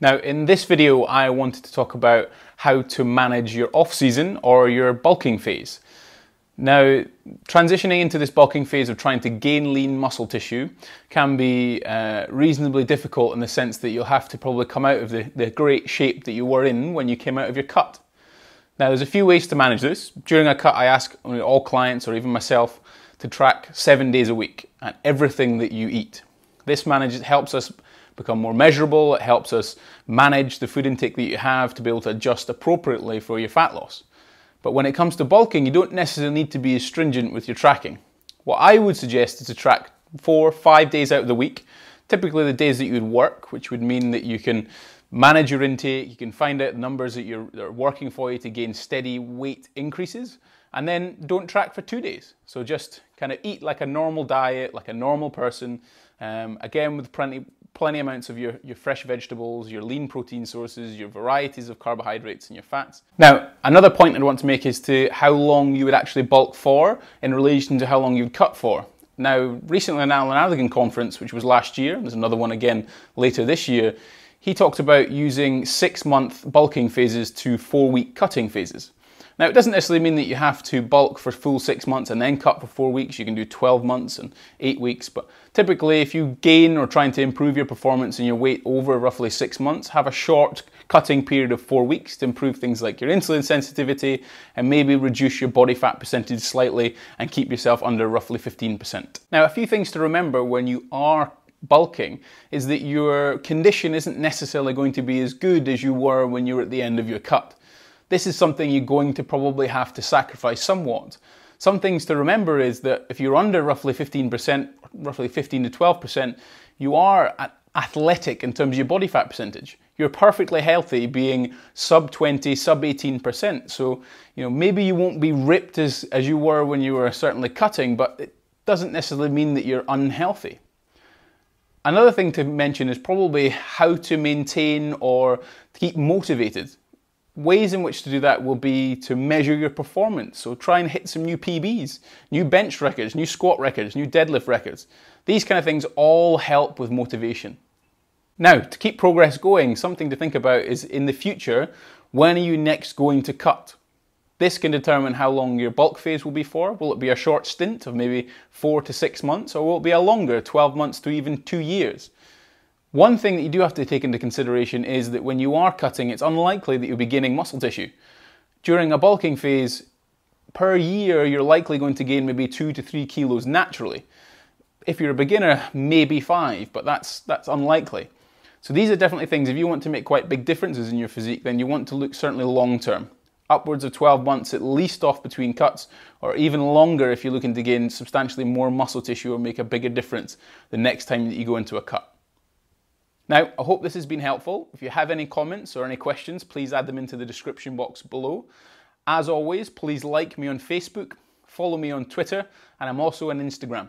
Now, in this video, I wanted to talk about how to manage your off-season or your bulking phase. Now, transitioning into this bulking phase of trying to gain lean muscle tissue can be reasonably difficult in the sense that you'll have to probably come out of the great shape that you were in when you came out of your cut. Now, there's a few ways to manage this. During a cut, I ask all clients, or even myself, to track 7 days a week and everything that you eat. This helps us become more measurable. It helps us manage the food intake that you have to be able to adjust appropriately for your fat loss. But when it comes to bulking, you don't necessarily need to be as stringent with your tracking. What I would suggest is to track 4 or 5 days out of the week, typically the days that you would work, which would mean that you can manage your intake, you can find out the numbers that are working for you to gain steady weight increases, and then don't track for 2 days. So just kind of eat like a normal diet, like a normal person, again with plenty amounts of your fresh vegetables, your lean protein sources, your varieties of carbohydrates and your fats. Now, another point I'd want to make is to how long you would actually bulk for in relation to how long you'd cut for. Now, recently in Alan Allergan conference, which was last year, there's another one again later this year, he talked about using 6-month bulking phases to 4-week cutting phases. Now, it doesn't necessarily mean that you have to bulk for full 6 months and then cut for 4 weeks. You can do 12 months and 8 weeks. But typically, if you gain or trying to improve your performance and your weight over roughly 6 months, have a short cutting period of 4 weeks to improve things like your insulin sensitivity and maybe reduce your body fat percentage slightly and keep yourself under roughly 15%. Now, a few things to remember when you are bulking is that your condition isn't necessarily going to be as good as you were when you were at the end of your cut. This is something you're going to probably have to sacrifice somewhat. Some things to remember is that if you're under roughly 15%, roughly 15 to 12%, you are athletic in terms of your body fat percentage. You're perfectly healthy being sub 20, sub 18%. So, maybe you won't be ripped as you were when you were certainly cutting, but it doesn't necessarily mean that you're unhealthy. Another thing to mention is probably how to maintain or keep motivated. Ways in which to do that will be to measure your performance. So try and hit some new PBs, new bench records, new squat records, new deadlift records. These kind of things all help with motivation. Now, to keep progress going, something to think about is in the future, when are you next going to cut? This can determine how long your bulk phase will be for. Will it be a short stint of maybe 4 to 6 months, or will it be a longer, 12 months to even 2 years? One thing that you do have to take into consideration is that when you are cutting, it's unlikely that you'll be gaining muscle tissue. During a bulking phase, per year, you're likely going to gain maybe 2 to 3 kilos naturally. If you're a beginner, maybe 5, but that's unlikely. So these are definitely things, if you want to make quite big differences in your physique, then you want to look certainly long term. Upwards of 12 months at least off between cuts, or even longer if you're looking to gain substantially more muscle tissue or make a bigger difference the next time that you go into a cut. Now, I hope this has been helpful. If you have any comments or any questions, please add them into the description box below. As always, please like me on Facebook, follow me on Twitter, and I'm also on Instagram.